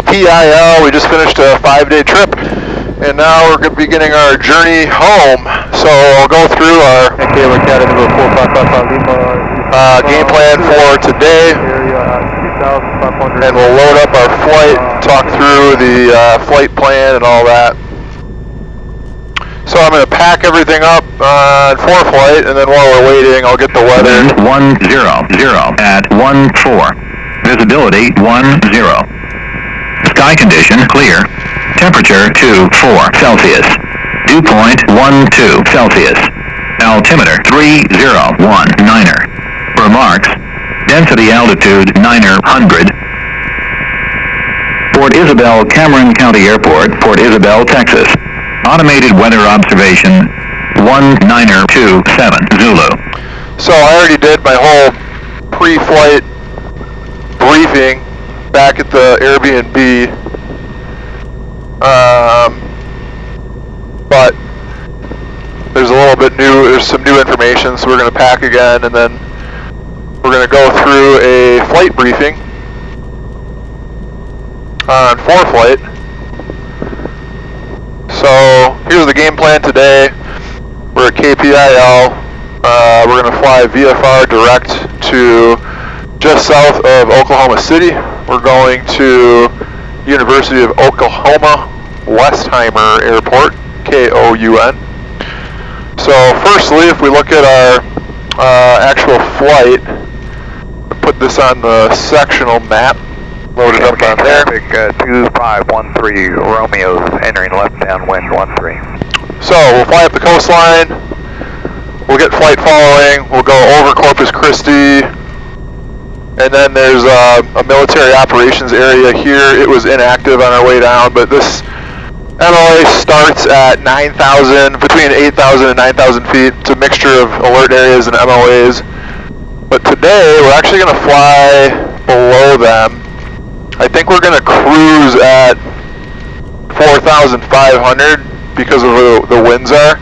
KPIL. We just finished a 5-day trip, and now we're going to be beginning our journey home. So I'll go through our game plan for today, and we'll load up our flight, talk through the flight plan and all that. So I'm going to pack everything up for flight, and then while we're waiting, I'll get the weather. 100 at 14. Visibility 10. Sky condition clear. Temperature 24 Celsius. Dew point 12 Celsius. Altimeter 3019er. Remarks. Density altitude 900. Port Isabel Cameron County Airport, Port Isabel, Texas. Automated weather observation 1927 Zulu. So I already did my whole pre-flight briefing back at the Airbnb, but there's a little bit new, there's some new information, so we're going to pack again, and then we're going to go through a flight briefing on ForeFlight. So here's the game plan today. We're at KPIL. We're going to fly VFR direct to just south of Oklahoma City. We're going to University of Oklahoma Westheimer Airport, KOUN. So firstly, if we look at our actual flight, put this on the sectional map, load it up on there. Traffic 2513 Romeo's entering left downwind 13. So we'll fly up the coastline, we'll get flight following, we'll go over Corpus Christi, and then there's a military operations area here. It was inactive on our way down, but this MOA starts at 9,000, between 8,000 and 9,000 feet. It's a mixture of alert areas and MOAs. But today, we're actually going to fly below them. I think we're going to cruise at 4,500 because of where the winds are.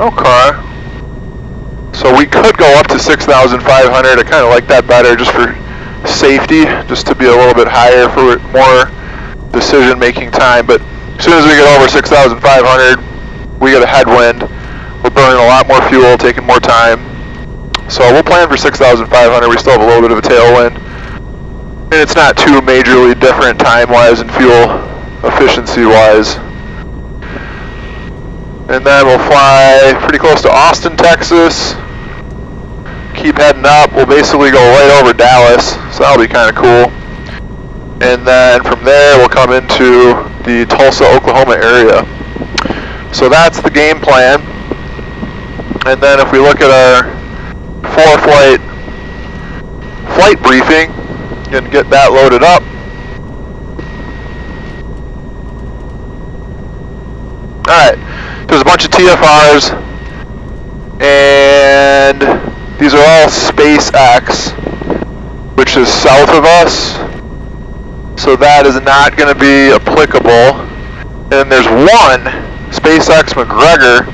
Okay. So we could go up to 6,500. I kind of like that better just for safety, just to be a little bit higher for more decision-making time. But as soon as we get over 6,500, we get a headwind. We're burning a lot more fuel, taking more time. So we'll plan for 6,500. We still have a little bit of a tailwind. And it's not too majorly different time-wise and fuel efficiency-wise. And then we'll fly pretty close to Austin, Texas. Keep heading up. We'll basically go right over Dallas, so that'll be kind of cool. And then from there, we'll come into the Tulsa, Oklahoma area. So that's the game plan. And then if we look at our ForeFlight flight briefing and get that loaded up. Alright, there's a bunch of TFRs, and these are all SpaceX, which is south of us, so that is not going to be applicable. And then there's one SpaceX McGregor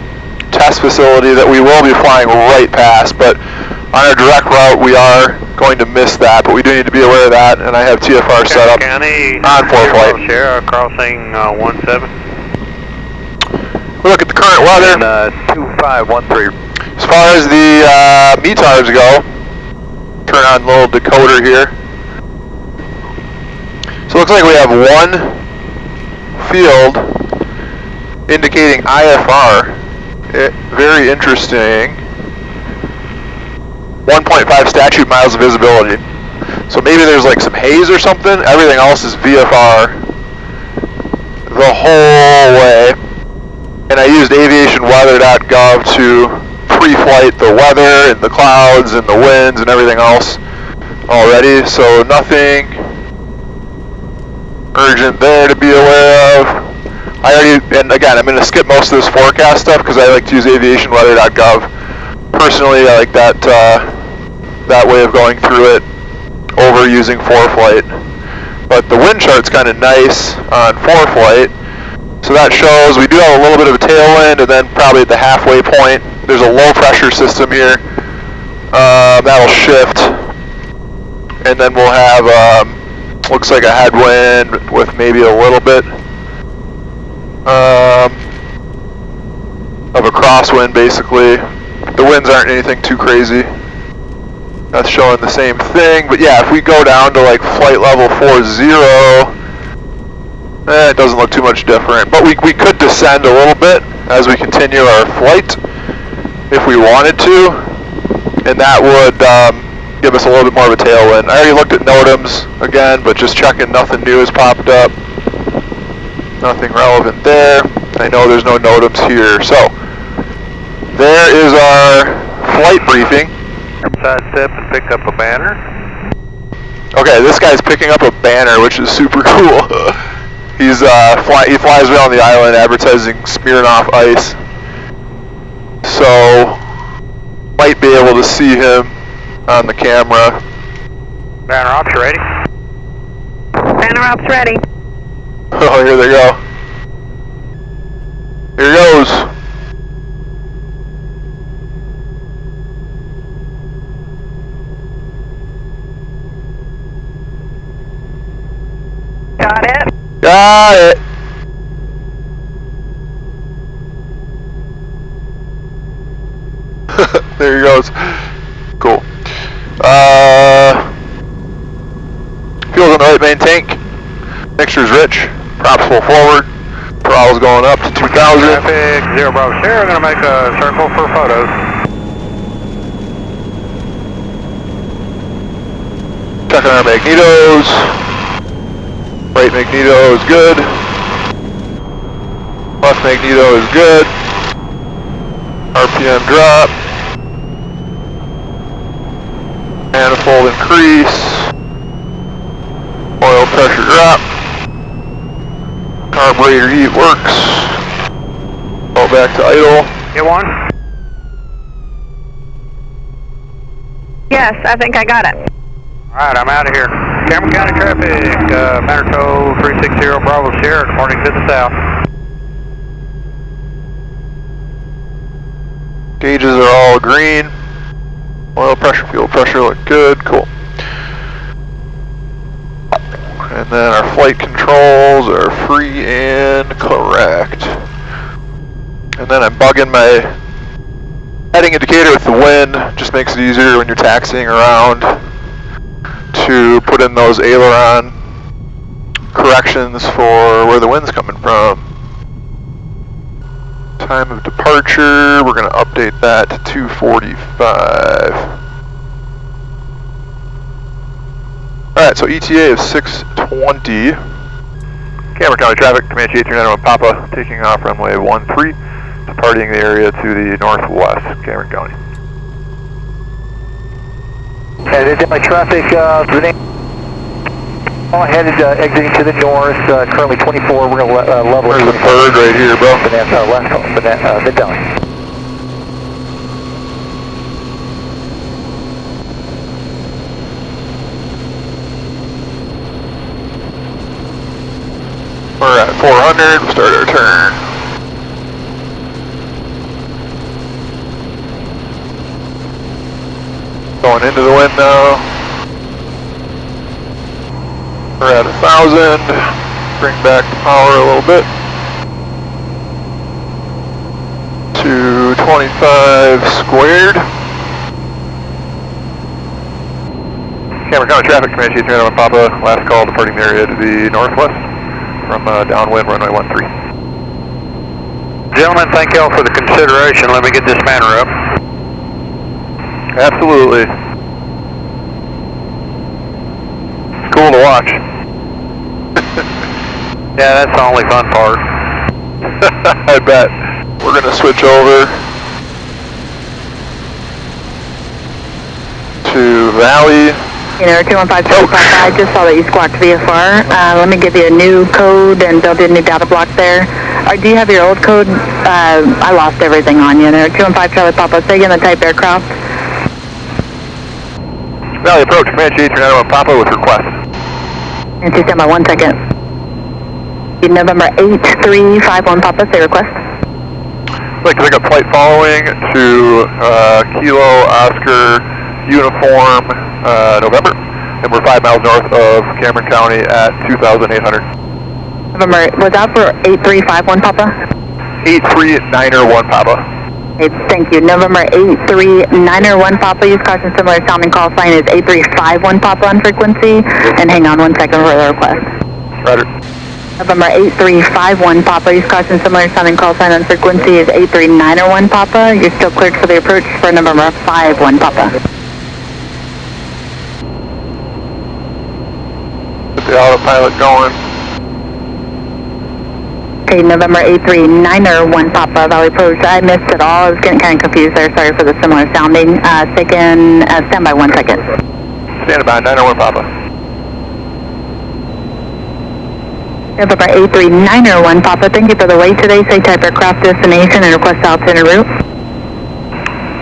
test facility that we will be flying right past, but on our direct route we are going to miss that, but we do need to be aware of that, and I have TFR set up County, on ForeFlight. Sierra crossing 17. We look at the current weather. 2513. As far as the METARs go, turn on the little decoder here. So it looks like we have one field indicating IFR. Very interesting. 1.5 statute miles of visibility. So maybe there's like some haze or something. Everything else is VFR the whole way. And I used aviationweather.gov to pre-flight the weather and the clouds and the winds and everything else already. So nothing urgent there to be aware of. And again, I'm going to skip most of this forecast stuff because I like to use aviationweather.gov. Personally, I like that that way of going through it over using ForeFlight. But the wind chart's kind of nice on ForeFlight. So that shows we do have a little bit of a tailwind, and then probably at the halfway point, there's a low pressure system here. That'll shift, and then we'll have Looks like a headwind with maybe a little bit of a crosswind, basically. The winds aren't anything too crazy. That's showing the same thing, but yeah, if we go down to like flight level 40, it doesn't look too much different. But we could descend a little bit as we continue our flight if we wanted to, and that would give us a little bit more of a tailwind. I already looked at NOTAMs again, but just checking, nothing new has popped up. Nothing relevant there. I know there's no NOTAMs here. So, there is our flight briefing. Sidestep and pick up a banner. Okay, this guy's picking up a banner, which is super cool. He flies around the island advertising Smirnoff Ice. So, might be able to see him on the camera. Banner ops ready. Banner ops ready. Oh, here they go. Here he goes. Got it. Got it. There he goes. Cool. Fuel's in the right main tank. Mixture's rich. Props full forward. Throttle's going up to 2,000. Traffic 0 Bravo Sierra. We're going to make a circle for photos. Checking our magnetos. Right magneto is good. Left magneto is good. RPM drop. Manifold increase. Oil pressure drop. Carburetor heat works. Go back to idle. Get one. Yes, I think I got it. Alright, I'm out of here. Cameron County traffic, Banner code 360 Bravo Sierra, departing to the south. Gauges are all green. Oil pressure, fuel pressure look good. Cool. And then our flight controls are free and correct. And then I'm bugging my heading indicator with the wind. Just makes it easier when you're taxiing around to put in those aileron corrections for where the wind's coming from. Time of departure, we're going to update that to 2:45. Alright, so ETA is 6:20. Cameron County traffic, Comanche 8391 Papa, taking off runway 13, departing the area to the northwest, Cameron County. And it's my traffic, all headed, exiting to the north, currently 24, we're going to level. There's a bird right here, bro. Mid Valley. We're at 400, we'll start our turn. Going into the wind now. We're at 1,000. Bring back the power a little bit. To 25 squared. Cameron County traffic, Comanche 8391 Papa, last call departing the area to the northwest from downwind runway 13. Gentlemen, thank y'all for the consideration. Let me get this banner up. Absolutely. It's cool to watch. Yeah, that's the only fun part. I bet. We're going to switch over to Valley. You know, 215 I just saw that you squawked VFR. Let me give you a new code and build you a new data block there. Do you have your old code? I lost everything on you there. 215 Charlie Papa, say again the type aircraft. Valley approach, Comanche 8391 Papa with request. And stand by 1 second. November 8351 Papa, say request. I'd like to pick up flight following to Kilo Oscar Uniform November and we're 5 miles north of Cameron County at 2,800. November, was that for 8351 Papa? 83901 Papa. Okay, thank you. November 83901 Papa, use caution similar sounding call sign is 8351 Papa on frequency, and hang on 1 second for the request. Roger. November 8351 Papa, use caution similar sounding call sign on frequency is 83901 Papa. You're still cleared for the approach for November 51 Papa. Get the autopilot going. Okay, November 83901 Papa, Valley Approach. I missed it all. I was getting kind of confused there. Sorry for the similar sounding. Stand by 1 second. Stand by, 901 Papa. November 83901 Papa, thank you for the wait today. Say type aircraft destination and request alternate route.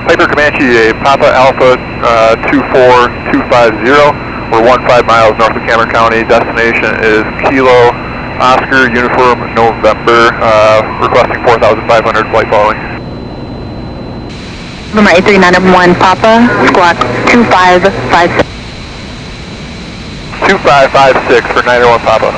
Piper Comanche, Papa Alpha 24250. We're 15 miles north of Cameron County. Destination is Kilo Oscar Uniform November. Requesting 4,500 flight following. November 83901 Papa, squawk 2556. 2556 for 901 Papa.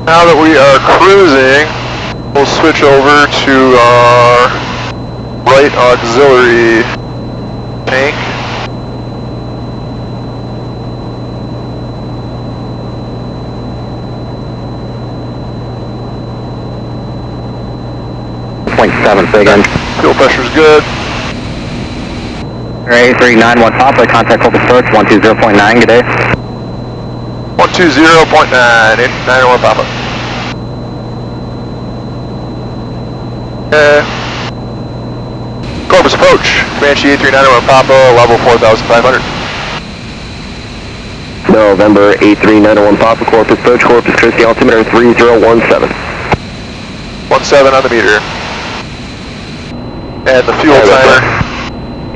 Now that we are cruising, we'll switch over to our right auxiliary tank. .7, say again. Fuel pressure's good. 8391 Papa, contact Corpus approach 120.9, good day. 120.9, 901 Papa. Corpus approach, Comanche 83901 Papa, level 4,500. November 83901 Papa, Corpus approach, Corpus Christi, altimeter 3017. 17 on the meter. And the fuel timer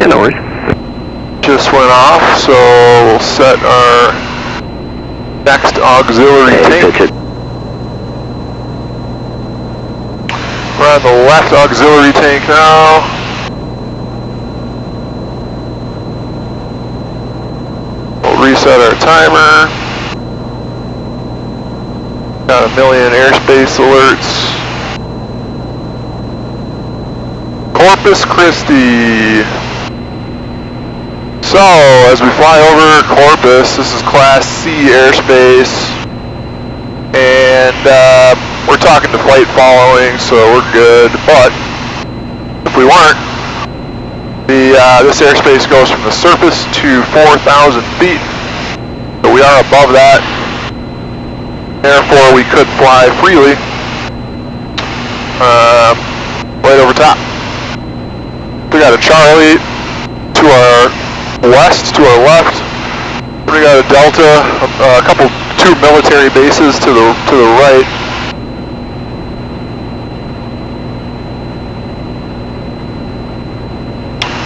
Yeah, no worries. just went off, so we'll set our next auxiliary tank. We're on the left auxiliary tank now. We'll reset our timer. Got a million airspace alerts. Corpus Christi. So, as we fly over Corpus, this is Class C airspace, and we're talking to flight following, so we're good, but if we weren't, this airspace goes from the surface to 4,000 feet, so we are above that, therefore we could fly freely right over top. We got a Charlie to our west, to our left. We got a Delta, two military bases to the right.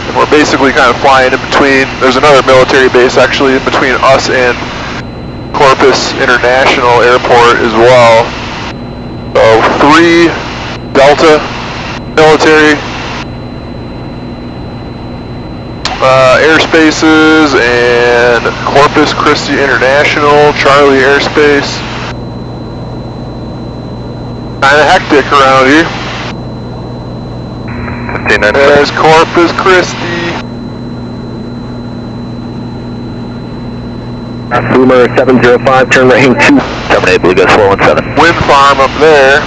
And we're basically kind of flying in between. There's another military base actually in between us and Corpus International Airport as well. So 3 Delta military airspaces and Corpus Christi International, Charlie airspace. Kinda hectic around here. There's Corpus Christi. Boomer 705, turn right hang 278, Blue Ghost 417. Wind farm up there.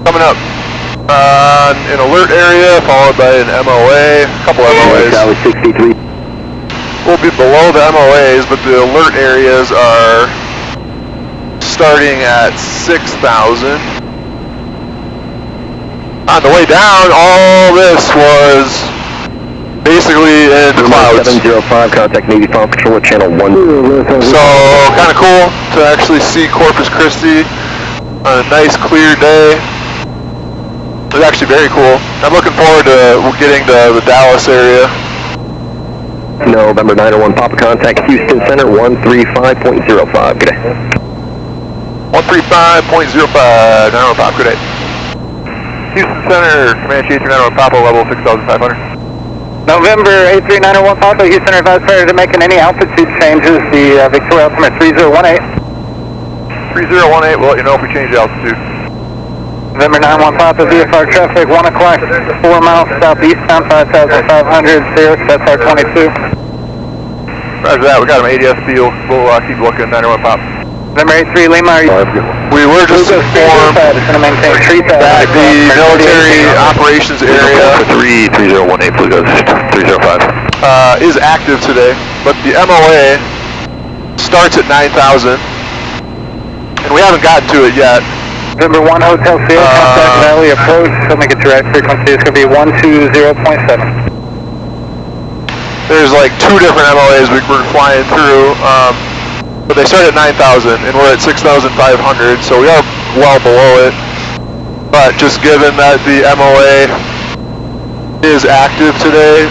Coming up an alert area, followed by an MOA, a couple MOAs. Tower 63. We'll be below the MOAs, but the alert areas are starting at 6,000. On the way down, all this was basically in the clouds. 705, contact Navy Fall Control at channel 1. So, kind of cool to actually see Corpus Christi on a nice clear day. It's actually very cool. I'm looking forward to getting to the Dallas area. November 901 Papa, contact Houston Center 135.05. Good day. 135.05, 901 Papa, good day. Houston Center, Comanche 8391 Papa, level 6,500. November 83901 Papa, Houston advised prior to making any altitude changes, the Victoria Ultimate 3018. 3018, we'll let you know if we change the altitude. November 91 Papa, VFR traffic, 1 o'clock, 4 miles southeastbound, 5,500, 0, that's our 22. Roger that, we got him ADS field, we'll keep looking, 901 Papa. November 83 Lima, are you? We were just informed that the military operations area 3018, please go 305. is active today, but the MOA starts at 9,000, and we haven't gotten to it yet. November 1 Hotel Sierra, contact Valley approach, so make it direct frequency, it's going to be 120.7. There's like 2 different MOAs we're flying through, but they start at 9,000 and we're at 6,500, so we are well below it. But just given that the MOA is active today,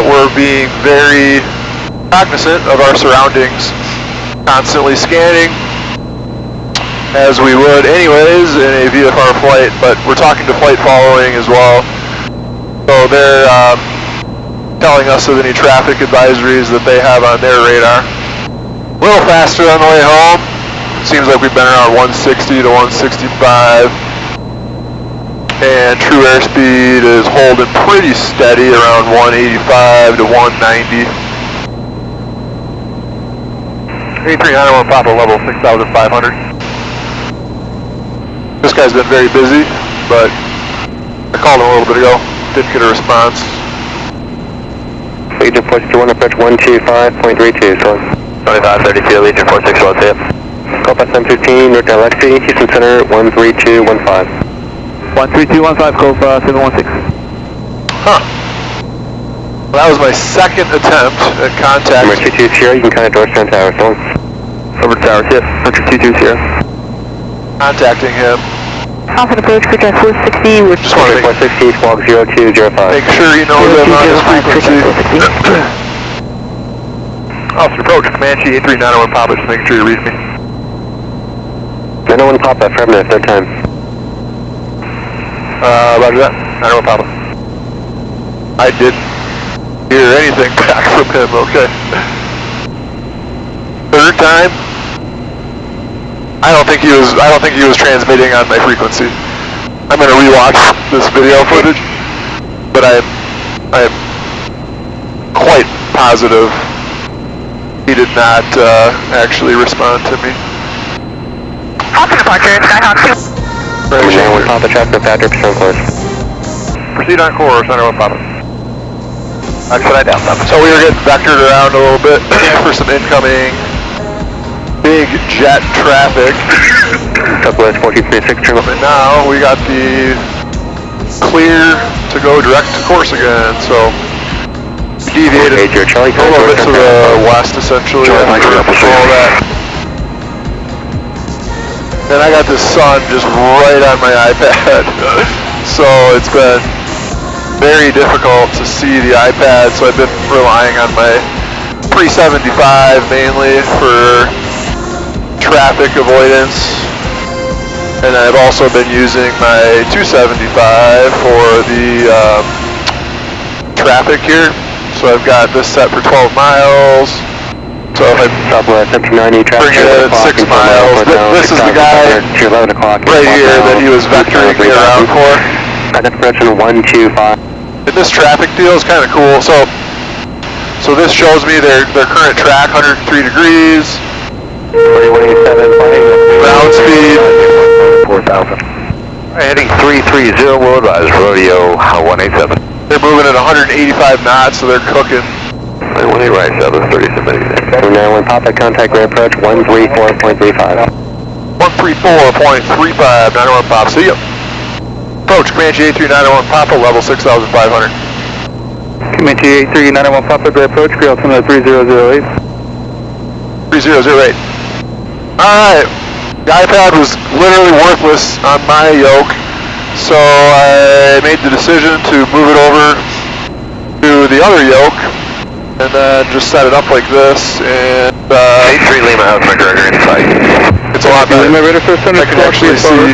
we're being very cognizant of our surroundings, constantly scanning, as we would anyways in a VFR flight, but we're talking to flight following as well. So they're telling us of any traffic advisories that they have on their radar. A little faster on the way home. Seems like we've been around 160 to 165. And true airspeed is holding pretty steady around 185 to 190. 8391 Papa, level 6,500. This guy's been very busy, but I called him a little bit ago. Didn't get a response. Legion 461, approach 125.32, so 2532, Legion 461, see ya. Copa 715, North Alexi, Houston Center 13215. 13215, Copa 716. Huh. Well, that was my second attempt at contact. Number 22 Sierra, you can kind of Doorstone Tower, so over the tower, see ya. 122 Sierra. Contacting him. Alpha approach, project 460, which Just want to 460, squawk 0205. make sure he knows I'm on his frequency. Officer approach, Comanche 8391 Papa, just making sure you read me. 901 Papa, affirmative, third time. Roger that, 901 Papa. I didn't hear anything back from him, okay. Third time? I don't think he was transmitting on my frequency. I'm gonna rewatch this video footage, but I am quite positive he did not actually respond to me. Alpha departure, Skyhawk 2. 901 Papa, traffic Patrick, on course. Proceed on course, 901 Papa. Expedite down, Papa. So we were getting vectored around a little bit for some incoming big jet traffic. Southwest 1436, turn And now we got the clear to go direct to course again, so deviated a little bit to the west essentially after all that. And I got the sun just right on my iPad, so it's been very difficult to see the iPad, so I've been relying on my pre-75 mainly for traffic avoidance, and I've also been using my 275 for the traffic here. So I've got this set for 12 miles. So if I Southwest 790 traffic, bring it at 6 miles, this is the guy to 11 o'clock right here that he was vectoring me around for. Contact approaching 125. And this traffic deal is kind of cool. So this shows me their current track, 103 degrees. 4187, Ground speed 4,000. Heading 330, will advise, rodeo 187. They're moving at 185 knots, so they're cooking. 18 right, 730 submitting. 791 Papa, contact grid approach 134.35. 134.35, 901 Papa, see ya. Approach Comanche 8391 Papa, level 6,500. Comanche 8391 Papa, gray approach, gray altimeter 3008. 3008. Alright, the iPad was literally worthless on my yoke, so I made the decision to move it over to the other yoke, and then just set it up like this, and 83 Lima has McGregor in sight. it's a lot better. I can actually see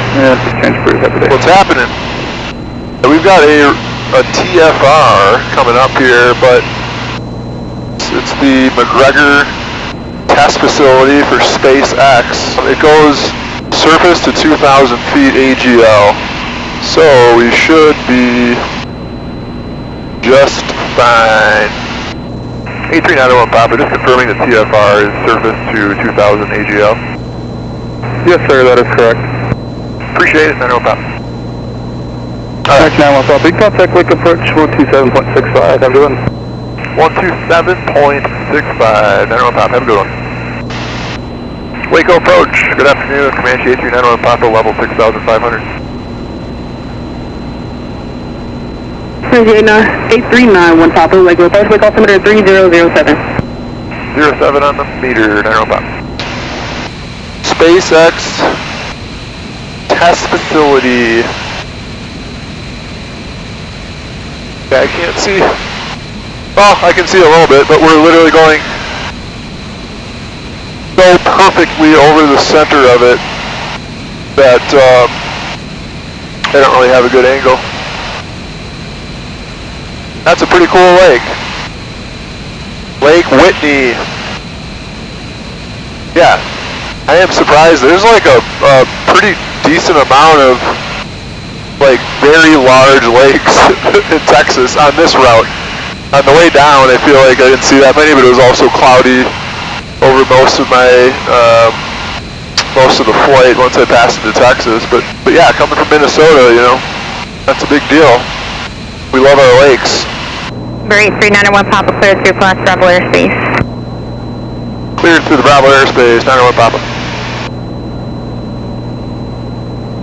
what's happening. We've got a TFR coming up here, but it's the McGregor test facility for SpaceX. It goes surface to 2,000 feet AGL, so we should be just fine. 8391 Papa, just confirming the TFR is surface to 2,000 AGL. Yes, sir, that is correct. Appreciate it, 91 Papa. Alright, 91 Papa, you can contact Wake approach 127.65. Have a good one. 127.65, 91 Papa, have a good one. Waco approach, good afternoon, Comanche 8391 Papa, level 6,500. 8391 Papa, Waco approach, Waco altimeter 3007. 07 on the meter, 91 Papa. SpaceX test facility. Yeah, I can't see. Well, I can see a little bit, but we're literally going so perfectly over the center of it that I don't really have a good angle. That's a pretty cool lake. Lake Whitney. Yeah, I am surprised. There's like a pretty decent amount of like very large lakes in Texas on this route. On the way down, I feel like I didn't see that many, but it was also cloudy over most of my most of the flight once I passed into Texas. But yeah, coming from Minnesota, you know, that's a big deal. We love our lakes. Number 8391 Papa, cleared through plus Bravo airspace. Cleared through the Bravo airspace, 91 Papa.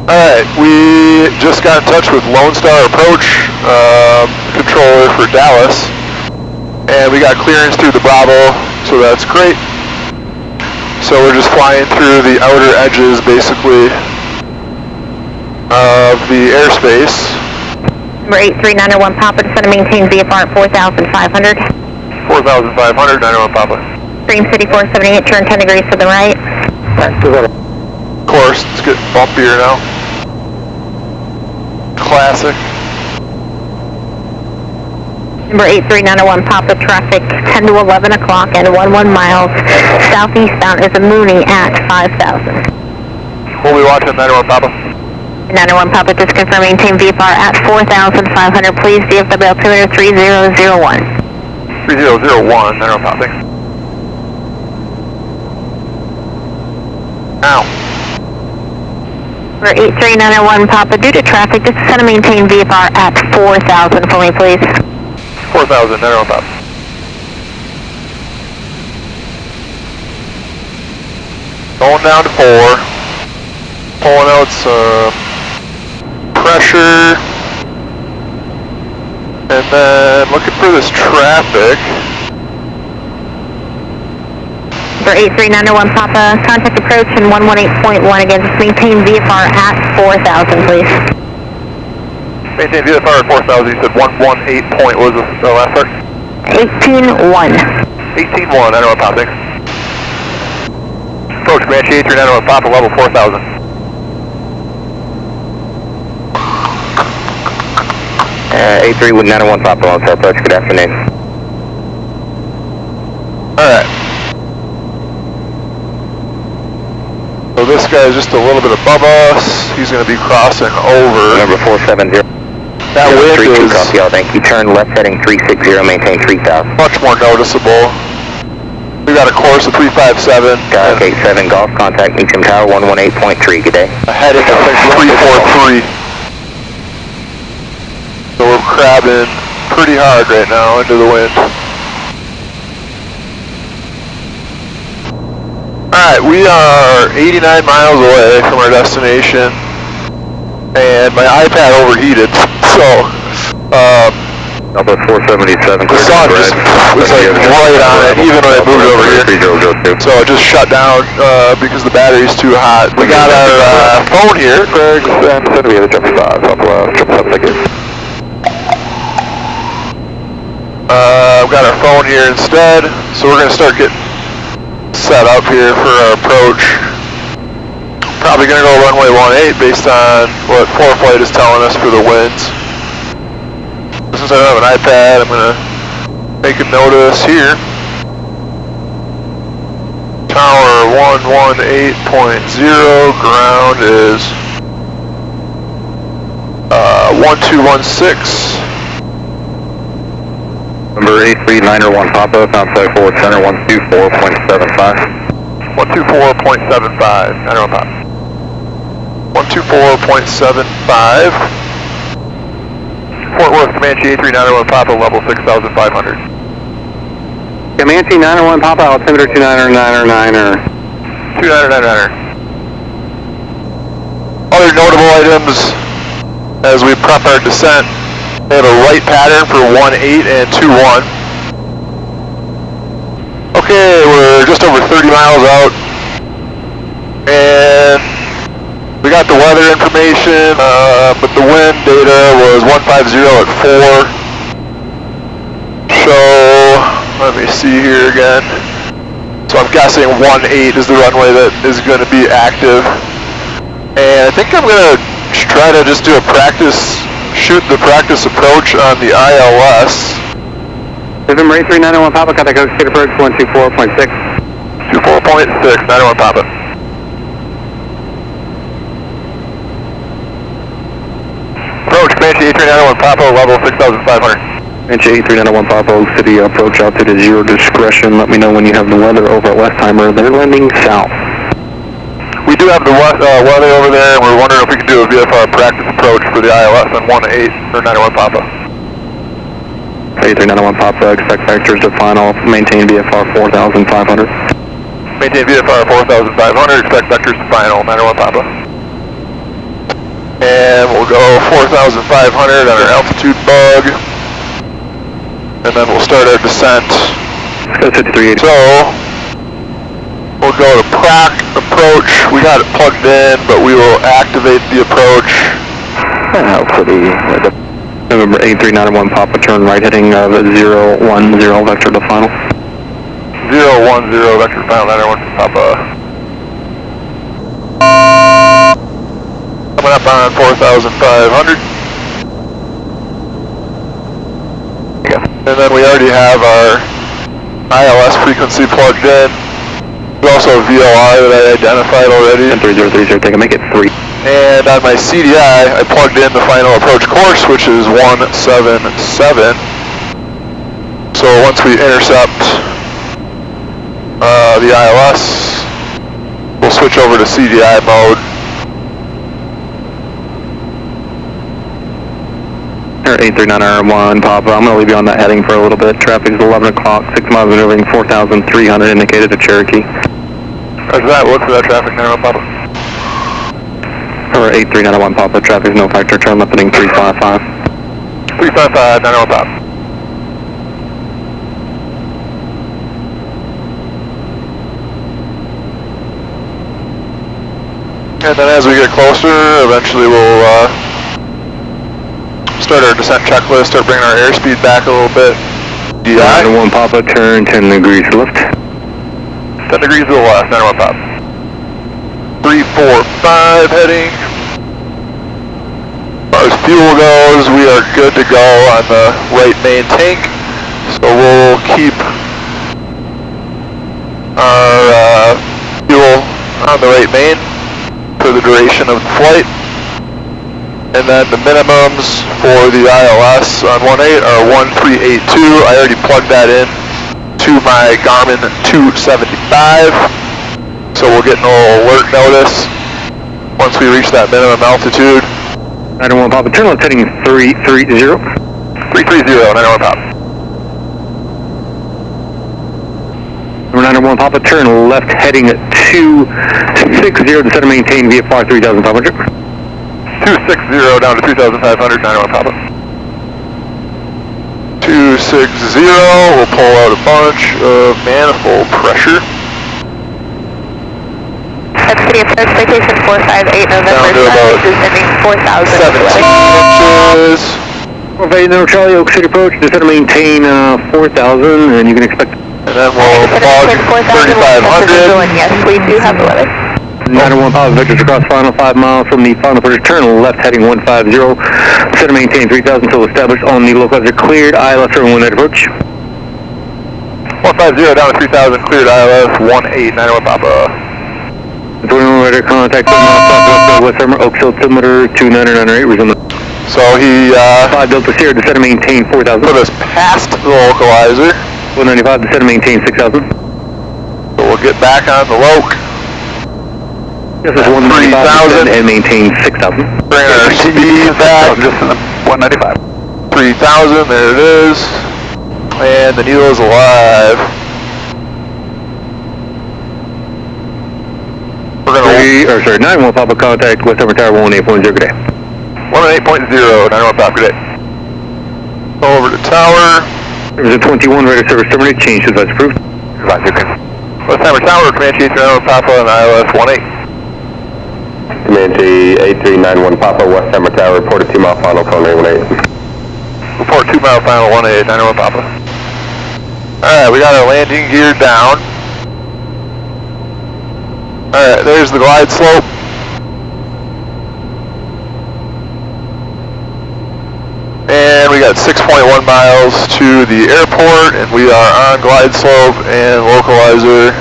Alright, we just got in touch with Lone Star Approach controller for Dallas, and we got clearance through the Bravo, so that's great. So we're just flying through the outer edges, basically, of the airspace. Number 8391 Papa, just going to maintain VFR at 4,500. 4,500, 91 Papa. Stream City 478, turn 10 degrees to the right. Of course, it's getting bumpier now. Classic. Number 8391 Papa, traffic 10 to 11 o'clock and 11 miles. Southeastbound is a Mooney at 5,000. We'll be watching 91 Papa. 91 Papa, just confirm maintain VFR at 4,500. Please, DFW altimeter 3001. 3001, 91 Papa. Ow. For 8391 Papa, due to traffic, just going to maintain VFR at 4,000 for me, please. 4,000, 91 Papa. Going down to 4. Pulling out some pressure. And then looking for this traffic. For 8391 Papa, contact approach in 118.1. Again, just maintain VFR at 4,000, please. Maintain VFR at 4,000. You said 118 point. What was the last part? 18.1. 18.1. I know what Papa. Thanks. Approach Comanche 8391 Papa, level 4,000. A3 with 901 Papa, Lone Star Approach, good afternoon. Alright. So this guy is just a little bit above us. He's going to be crossing over. Number 470. That wind 32 is copy, all thank you. Turn left heading 360, maintain 3,000. much more noticeable. We got a course of 357. Sky 87 Golf, contact Meacham Tower 118.3, good day. A heading of 343. So we're crabbing pretty hard right now into the wind. Alright, we are 89 miles away from our destination, and my iPad overheated, so Alpha 477. The sun just was like right on it, even when I moved over here. So it just shut down because the battery's too hot. We got our phone here. Craig, and send me the 75. I've got our phone here instead, so we're going to start getting set up here for our approach. Probably going to go runway 18 based on what ForeFlight is telling us for the winds. Since I don't have an iPad, I'm going to make a note of this here. Tower 118.0, ground is 1216. Number 83901 Papa, contact forward center 124.75. 124.75, I don't know Papa. 124.75. Fort Worth, Comanche 8391 Papa, level 6,500. Comanche 901 Papa, altimeter 2999er. 2999er. Other notable items as we prep our descent. They have a right pattern for 18 and 21. Okay, we're just over 30 miles out. And we got the weather information, but the wind data was 150 at 4. So, let me see here again. So I'm guessing 18 is the runway that is going to be active. And I think I'm going to try to just do a shoot the practice approach on the ILS. November 83901 Papa, contact state approach 124.6. 24.6, 901 Papa. Approach, Comanche 83901 Papa, level 6,500. Comanche 83901 Papa, city approach altitude is your discretion. Let me know when you have the weather over at Westheimer. They're landing south. We do have the weather over there, and we're wondering if we can do a VFR practice approach for the ILS on 18 or 901 Papa. 83901 Papa, expect vectors to final, maintain VFR 4,500. Maintain VFR 4,500, expect vectors to final, 901 Papa. And we'll go 4,500 on our altitude bug. And then we'll start our descent. Let's go 5380. So, we'll go to approach. We got it plugged in, but we will activate the approach. For the November 83901 Papa, turn right heading 010 vector to final. 010 vector to final, 901 Papa. Coming up on 4,500. And then we already have our ILS frequency plugged in. We also have VOI that I identified already. 3030, take a make it 3. And on my CDI, I plugged in the final approach course, which is 177. So once we intercept the ILS, we'll switch over to CDI mode. 83901 Papa, I'm going to leave you on that heading for a little bit. Traffic is 11 o'clock, 6 miles maneuvering, 4,300 indicated to Cherokee. Roger that, look for that traffic, 901 Papa. Or 83901 Papa, traffic is no factor, turn left heading 355. 355, 901 Papa. And then as we get closer, eventually we'll start our descent checklist, start bringing our airspeed back a little bit. DI. 901 Papa, turn 10 degrees left. 10 degrees to the left, 901 Papa. 345 heading. As far as fuel goes, we are good to go on the right main tank. So we'll keep our fuel on the right main for the duration of the flight. And then the minimums for the ILS on 18 are 1382. I already plugged that in to my Garmin 275. So we'll get an alert notice once we reach that minimum altitude. 901 Papa, turn left heading 330. 330, 901 Papa. 901 Papa, turn left heading 260 to set and maintain VFR 3,500. 260 down to 3,500, 901 Papa. 260, we'll pull out a bunch of manifold pressure. That's City Approach, citation 458 November, descending 4,000. 17 inches. 458 November Charlie, Oak City Approach, descend to maintain 4,000, and you can expect... And then we'll log 3,500. Yes, we do have the weather. 901 Papa Victor's across final 5 miles from the final approach, turn left heading 150, descend to maintain 3,000 until established on the localizer cleared ILS 719 approach. 150 down to 3,000, cleared ILS 18, 901 Papa. 21 radar contact, West Summer, Oak Hill altimeter 2998, resume. So he 5 Delta Sierra, descend to maintain 4,000. put us past the localizer. 195, descend to maintain 6,000. So we'll get back on the loc. This is 195, and maintain 6,000. Bring our speed back. 195. 3,000, there it is. And the needle is alive. We're gonna 9-1 Papa contact West Summer Tower 18.0, good day. 18.0, 901 Papa, good day. Go over to tower. There's a 21 radar service terminated, change to advice approved. Advice, okay. West Summer Tower, Comanche 901 Papa and ILS 18. Comanche 8391 Papa, West Summer Tower, reported 2 mile final, phone 818. Report 2 mile final 18, 901 Papa. Alright, we got our landing gear down. Alright, there's the glide slope. And we got 6.1 miles to the airport, and we are on glide slope and localizer.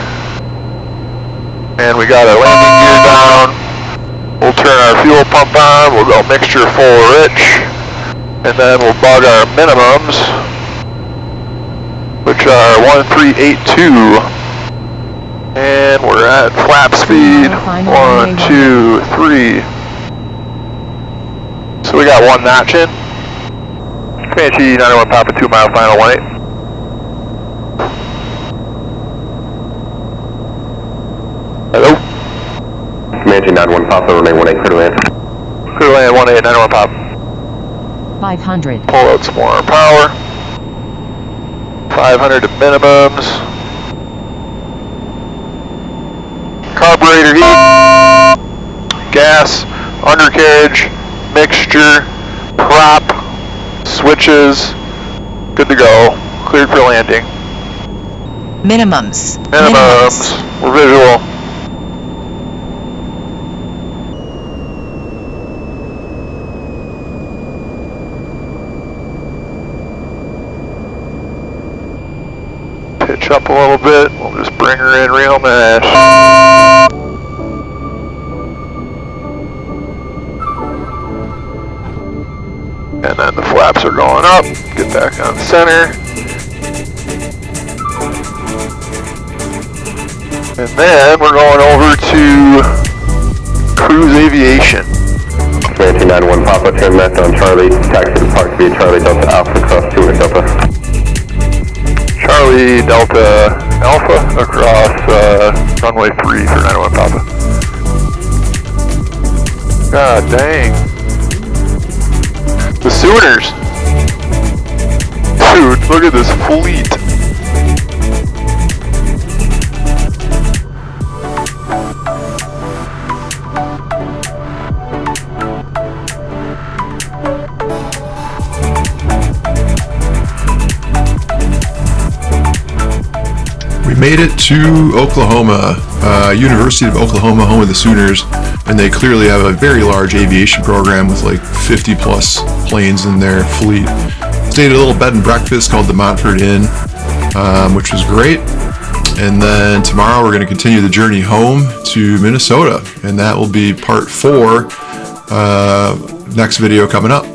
And we got our landing gear down. We'll turn our fuel pump on, we'll go mixture full rich, and then we'll bug our minimums, which are 1382. And we're at flap speed, 1, 2, 3. So we got 1 notch in. Comanche 901 Papa, 2 mile final 18. Hello? Comanche 91 Papa, remain 18, clear to land. Clear to land 18, 901 Papa. 500. Pull out some more power. 500 to minimums. Carburetor heat, gas, undercarriage, mixture, prop, switches, good to go, cleared for landing. Minimums. We're visual. Pitch up a little bit, we'll just bring her in real mash. And then the flaps are going up, get back on center. And then we're going over to cruise aviation. Comanche 91 Papa, turn left on Charlie, taxi to Park via Charlie Delta Alpha, cross 2 at Delta. Charlie Delta Alpha across runway 3 for 91 Papa. God dang. The Sooners. Dude, look at this fleet. We made it to Oklahoma, University of Oklahoma, home of the Sooners, and they clearly have a very large aviation program with like 50 plus planes in their fleet. Stayed at a little bed and breakfast called the Montford Inn, which was great. And then tomorrow we're going to continue the journey home to Minnesota, and that will be part 4, next video coming up.